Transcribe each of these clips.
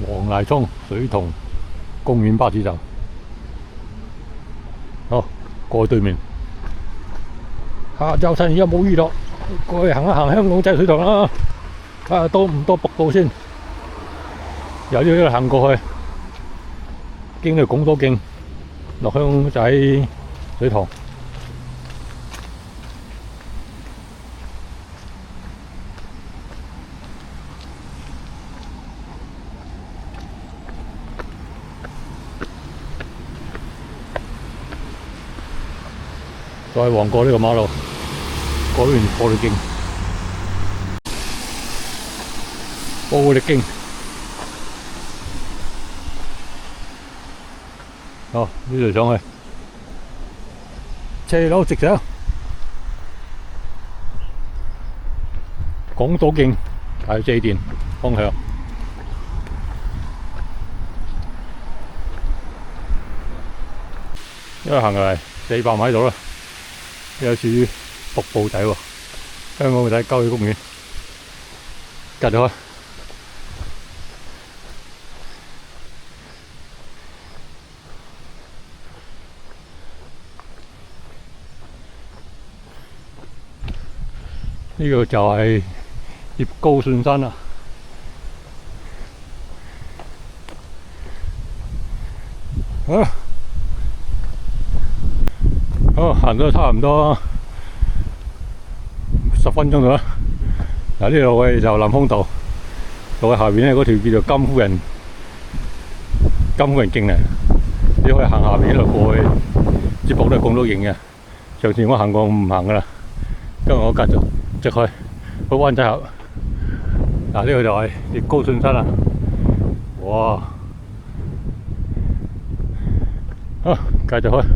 黃泥涌水塘公園巴士站。好，過去對面。下晝趁而家冇雨落，過去行一行香港仔水塘啦。睇下多唔多瀑布先。由呢度行過去，經到拱多徑，落香港仔水塘。再橫過呢個馬路，過完玻璃徑，玻璃徑。哦，呢度上去，斜路直上，港島徑大四電方向。一路行嚟400米度啦。有處瀑布仔喎，香港仔郊野公園，隔咗開。呢個就係葉高順山啦。好，行咗差唔多10分鐘度啦。嗱，呢度我哋就林豐道，路下邊咧嗰條叫做金夫人徑嚟，你可以行下邊一路過去，接駁都係咁多徑嘅。上次我行過唔行噶啦，今日我繼續直去灣仔峽。嗱，呢個就係葉高順山啦。哇！好，繼續去。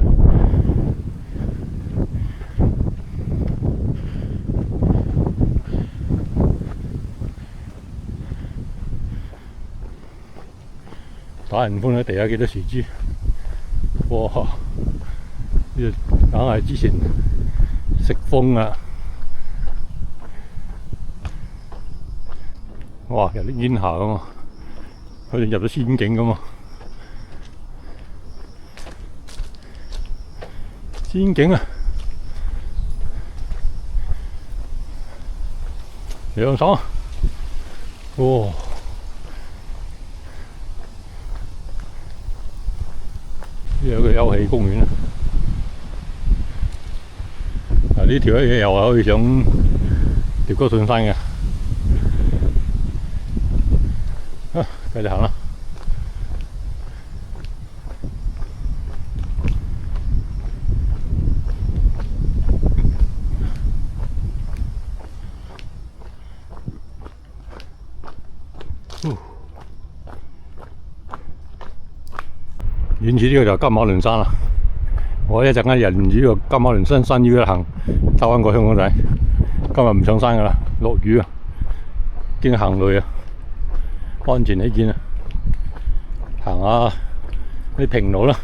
打人風咧，地下幾多樹枝？哇！呢度梗係之前食風啊！哇！有啲煙霞咁啊，好似入咗仙境咁啊！仙境啊！涼爽！哇！呢有個休憩公園啊！嗱，呢條嘢又係可以上葉高順山嘅。啊，繼續行啦！遠處呢個就金馬崙山啦。我一陣間沿住呢個金馬崙山山腰行，兜翻過香港仔。今日唔上山噶啦，落雨啊，驚行累啊，安全起見啊，行下啲平路啦，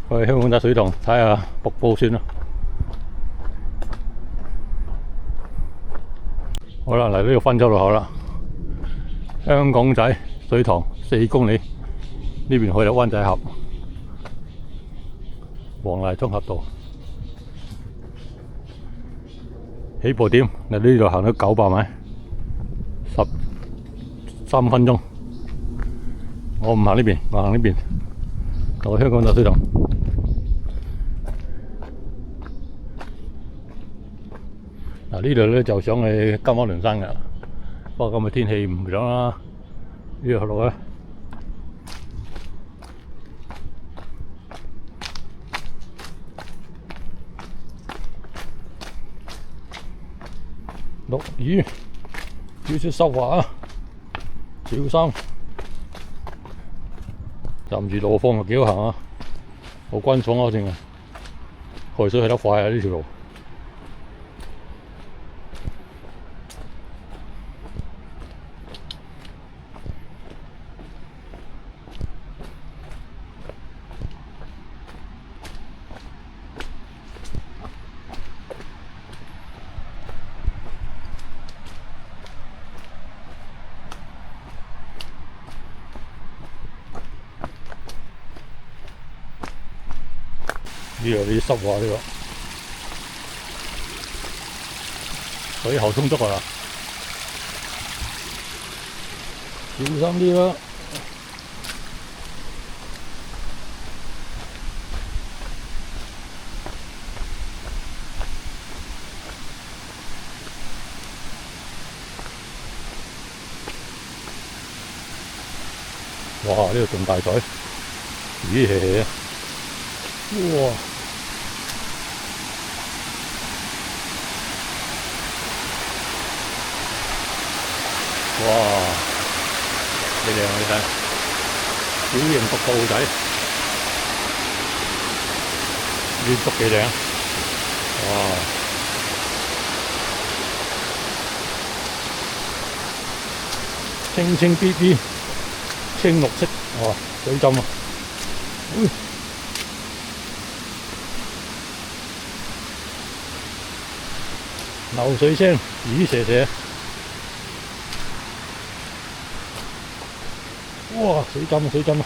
去香港仔水塘睇下瀑布先啦。好啦，嚟到呢個分州路口啦，香港仔水塘4公里。呢邊去到灣仔峽、黃泥涌峽道，起步點嚟呢度行到900米，13分鐘。我唔行呢邊，我行呢邊，到香港仔水塘。嗱，呢度咧就上去金馬崙山㗎，不過今日天氣唔上啦，呢條路咧。落雨，要出濕滑啊！小心，站住路況又幾好行啊！好乾爽啊，正啊，海水去得快啊！呢條路。呢度啲濕喎，呢個水喉充足啊！小心啲啦！哇！呢度仲大水，魚起起啊！哇！哇！幾靚啊！你睇，小型獨步仔，呢竹幾靚！哇！清清啲啲，青綠色，哇！水浸啊！流水聲，魚蛇蛇。哇！水浸啊！水浸啊！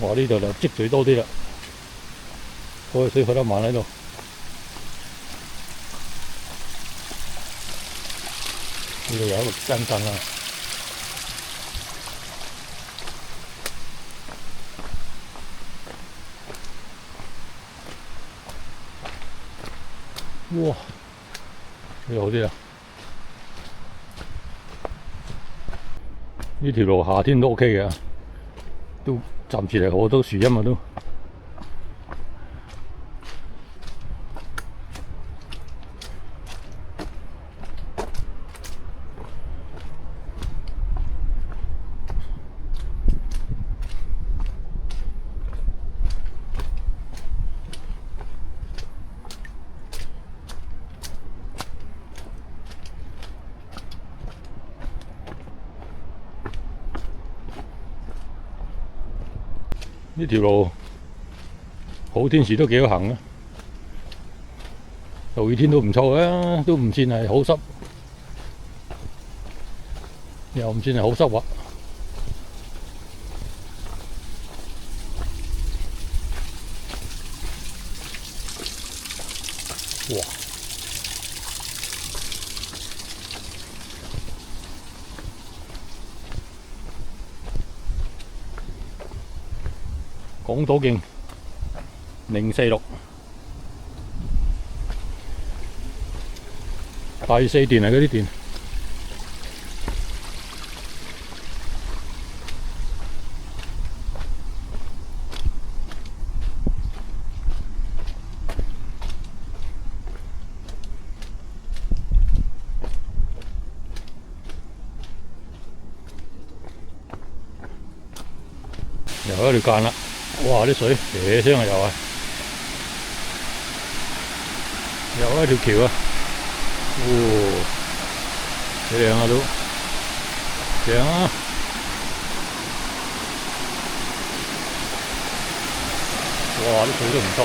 哇！呢度就積水多啲啦，所以水去得慢喺度。呢度有一個間間啦。哇！呢度好啲啊！呢條路夏天都 OK 嘅，都暫時嚟好多樹蔭啊都。呢條路好天時都幾好行啊，落雨天都唔錯啊，都唔算係好濕，又唔算係好濕滑。哇！港島徑046第4段嚟嗰啲段，又一條間啦。哇！啲水斜聲啊，又係，又一條橋啊，幾靚啊都，正啊！哇！啲水都唔錯，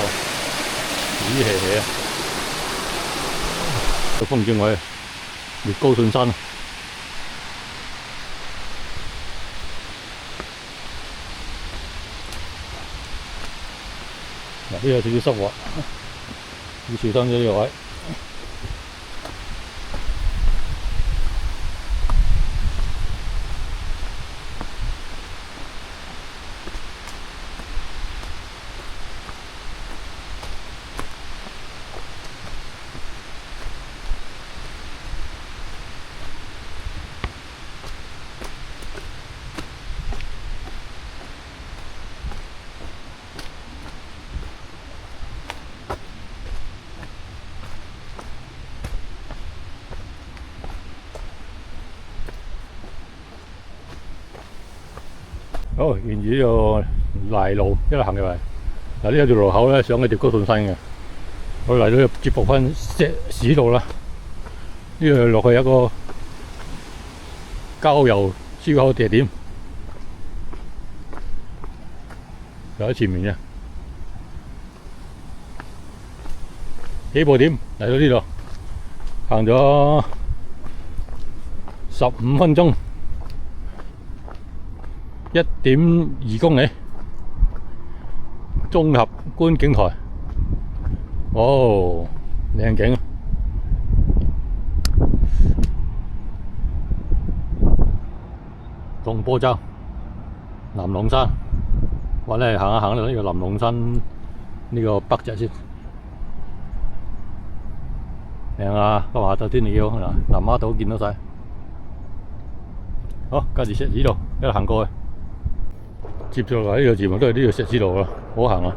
咦起起啊！個風景位越高順山。嗱，呢有少少濕滑，要小心咗呢個位。好，沿住呢個泥路一路行入嚟。嗱，呢有條路口咧，上去條高順山嘅。我嚟到接駁翻市道啦。呢度落去有一個郊遊燒烤地點，就喺前面嘅起步點。嚟到呢度，行咗15分鐘， 1.2公里，綜合觀景台。哦，靚景！東坡洲、南龍山，或者係行一行呢個南龍山呢個北脊先。靚啊！今日下晝天氣好嗱，南丫島見到晒。好，跟住石屎路一路行過去，接住落嚟呢個全部都係呢條石屎路啦，好行啊！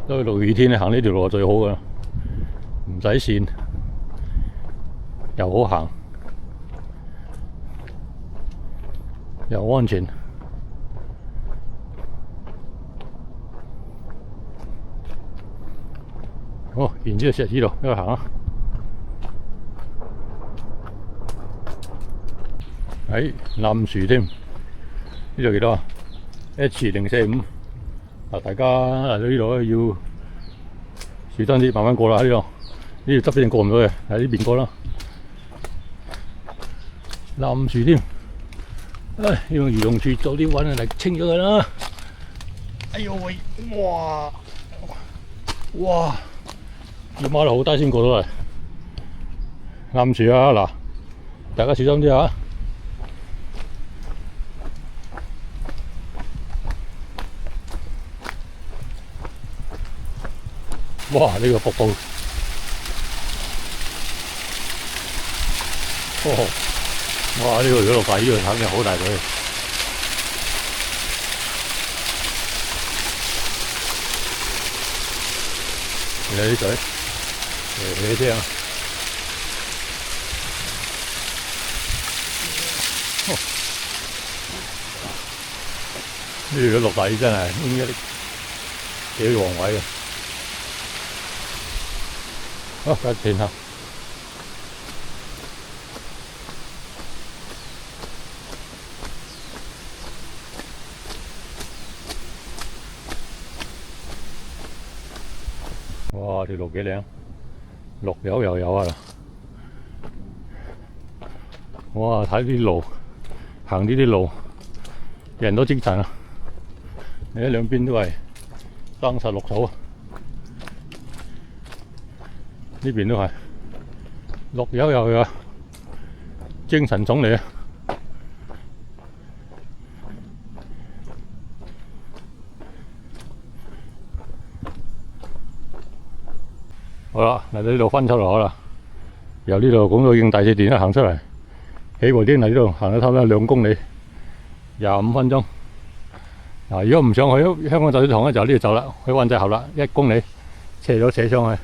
都係落雨天咧，行呢條路係最好噶啦，唔使跣，又好行，又安全。好，然之後石屎路一路行啊！喺冧樹添，呢度幾多啊 ？H045啊！大家嚟到呢度咧要小心啲，慢慢過啦。呢度側邊過唔到嘅，喺呢邊過啦。冧樹添，唉，用移動處早啲揾人嚟清咗佢啦。哎呦喂！哇！哇！要馬路好低先過到嚟。冧樹啊！嗱，大家小心啲啊！哇！呢個瀑布，哦！哇！呢個如果落大雨，肯定好大水。你睇啲水，你聽啊！呢度如果落大雨真係應該幾旺位嘅。好，繼續前行。哇！條路幾靚，綠油又有啊！哇！睇啲路，行呢啲路，人都精神啊！你睇兩邊都係生晒綠草啊！呢邊都係綠油油嘅，精神種嚟啊！好啦，嚟到呢度分出嚟啦，由呢度拱到應大四段行出嚟，起步點嚟呢度行咗差唔多2公里，25分鐘。嗱，如果唔想去香港大水塘咧，就呢度走啦，去灣仔峽啦，1公里，斜咗斜上去。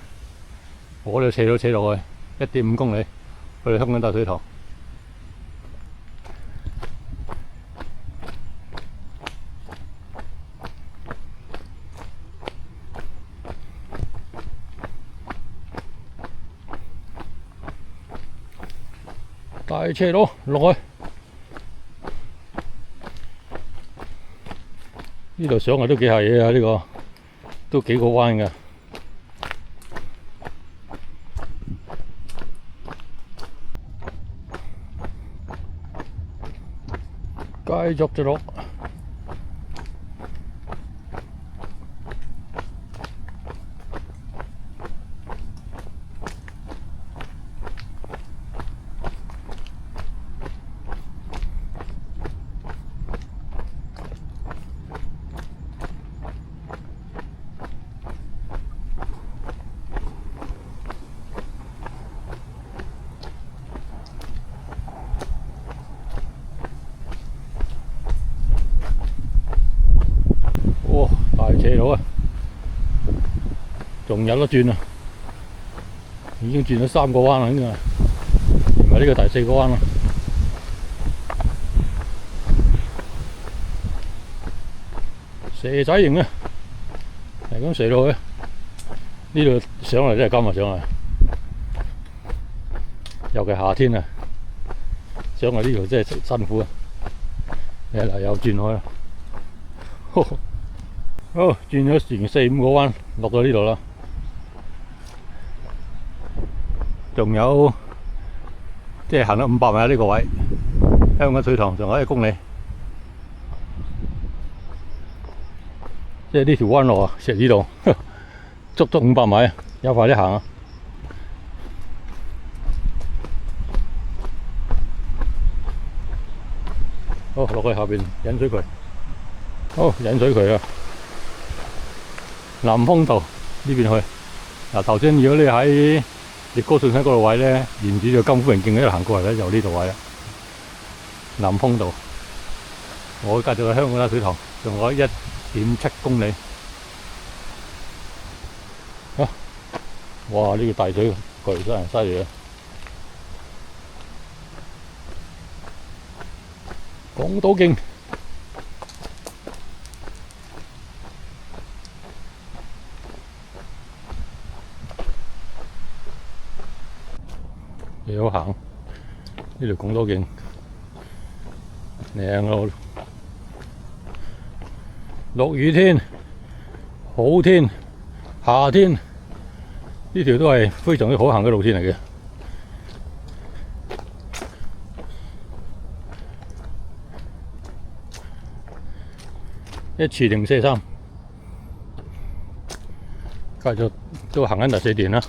我哋斜咗斜落去1.5公里，去香港大水塘。大斜路落去，呢度上嚟都幾下嘢啊！呢個都幾個彎㗎。繼續直落，斜路啊，仲有得轉啊！已經轉咗3個彎啦，應該係，連埋呢個第4個彎啦。蛇仔型啊，係咁射落去。呢度上嚟真係今日上嚟，尤其夏天啊，上嚟呢度真係辛苦啊！嗱，又轉開啦。好，轉咗成4、5個彎，落到呢度啦。仲有即係行咗500米呢個位，香港水塘仲有1公里，即係呢條彎路啊，石屎路，足足500米啊，有快啲行啊！好，落去下邊引水渠。好，引水渠啊！南風道呢邊去。嗱，頭先如果你喺烈哥信息嗰度位咧，沿住條金虎榮徑一路行過嚟咧，就呢度位啦。南風道，我繼續去香港仔水塘，仲有1.7公里。啊！哇！呢個大水渠真係犀利啊！港島徑。幾好行，呢條港島徑靚咯！落雨天、好天、夏天，呢條都係非常之好行嘅路線嚟嘅。14043，繼續都行緊第4段啦。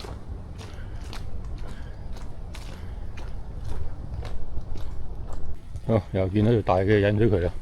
好，又見到條大嘅引水渠啦。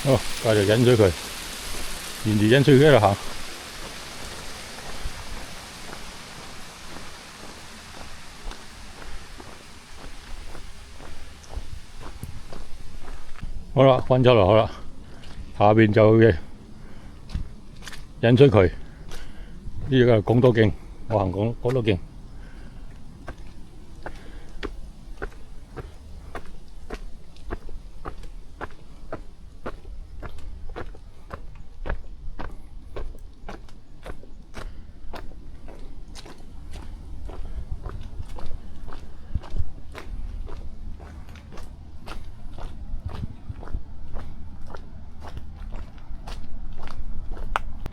好，繼續引水渠。沿住引水渠一路行，好啦，翻咗落去啦，下邊就嘅引水渠，呢個係港島徑，我行港島徑。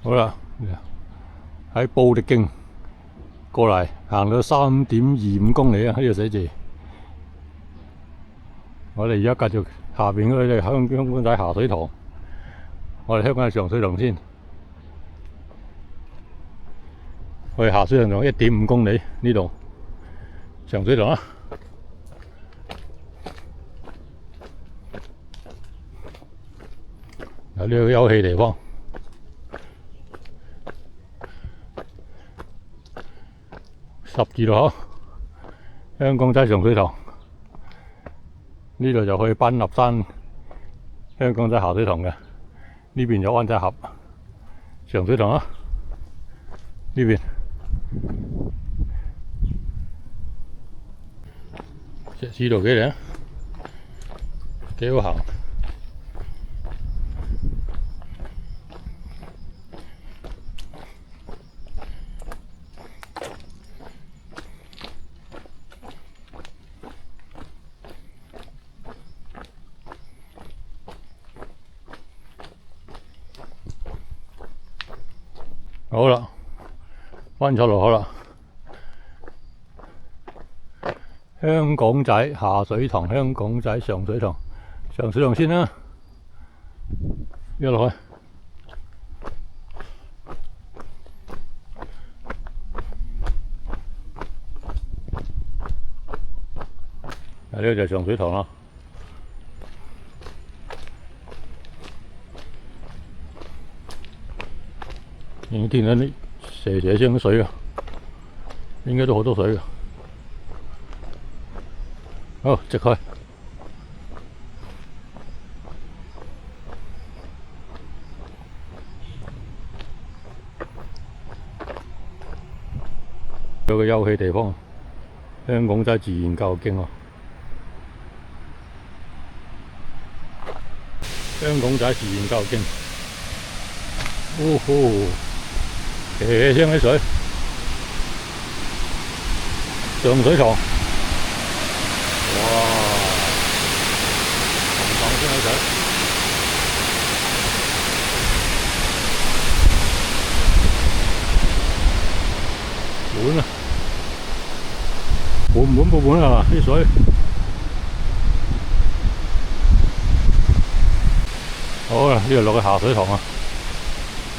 好啦，喺布迪徑過嚟，行到3.25公里啊！呢度寫字。我哋而家繼續下邊嗰啲香港仔下水塘，我哋香港仔上水塘先。去下水塘仲有1.5公里，呢度上水塘啦。有呢個休憩地方。10字路口，香港仔上水塘，呢度就去班立山香港仔下水塘嘅，呢邊有灣仔峽上水塘啦，呢邊石屎路幾靚，幾好行。好啦，翻咗落去啦。香港仔下水塘，香港仔上水塘，上水塘先啦，一落去。呢個就係上水塘啦。已經見到啲蛇聲水啊，應該都好多水㗎。好，直去。有個休憩地方，香港仔自然教育徑喎。香港仔自然教育徑。哦吼，斜聲嘅水，上水塘，哇，嘭嘭聲嘅水，滿啊，滿啊啲水。好啦，呢度落去下水塘啊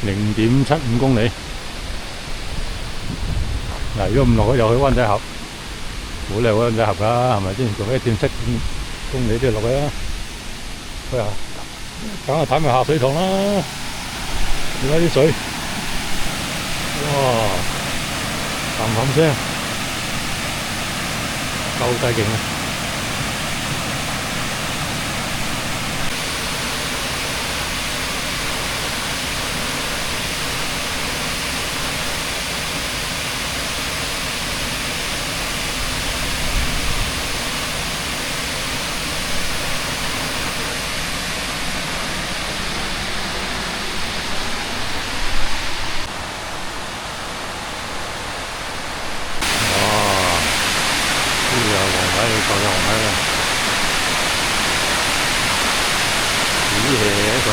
，0.75公里。嗱，如果唔落去，又去灣仔峽，冇理由灣仔峽㗎，係咪先？仲1.7公里都要落去啦。去下，梗係睇埋下水塘啦。而家啲水，哇，嘭嘭聲，夠晒勁啊！睇你坐咗紅海啦，咦嘅水，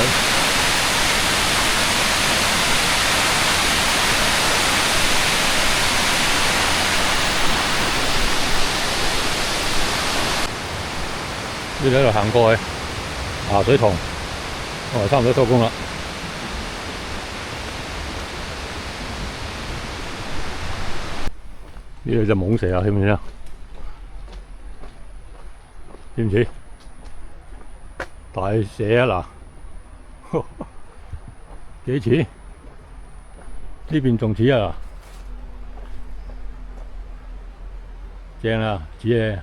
呢度喺度行過去下水塘，差唔多收工啦。呢度隻蟒蛇啊，見唔見啊？知唔知？大蛇啊嗱，幾似？呢邊仲似啊，正啊，似嘅。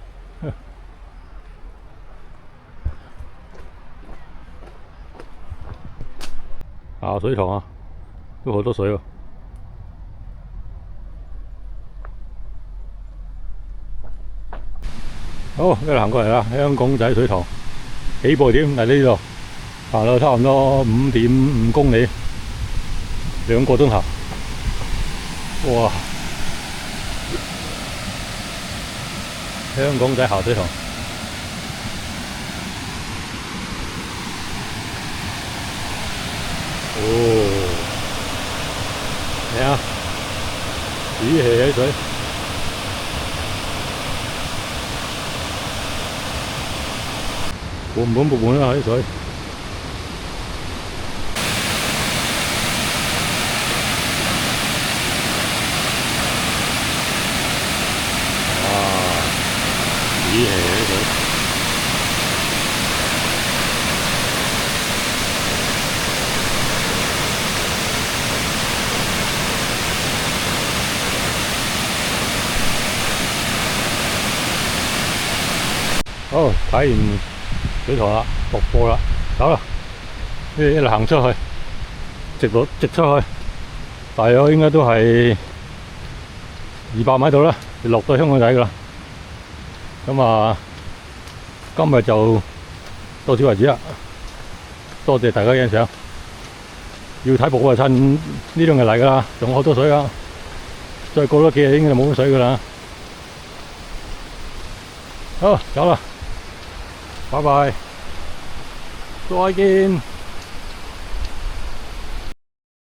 下水塘啊，都好多水喎。好，一路行過嚟啦，香港仔水塘起步點喺呢度，行到差唔多5.5公里，2個鐘頭。哇！香港仔下水塘，哦，睇下，咦氣水。滿啊啲水，哇！咦係啲水，好睇完水塘啦，瀑布啦，走啦！一路行出去，直出去，大約應該都係200米度啦，就落到香港仔噶啦。咁啊，今日就到此為止啦。多謝大家欣賞。要睇瀑布就趁呢兩日嚟噶啦，仲好多水噶。再過多幾日應該就冇乜水噶啦。好，走啦！拜拜，再見。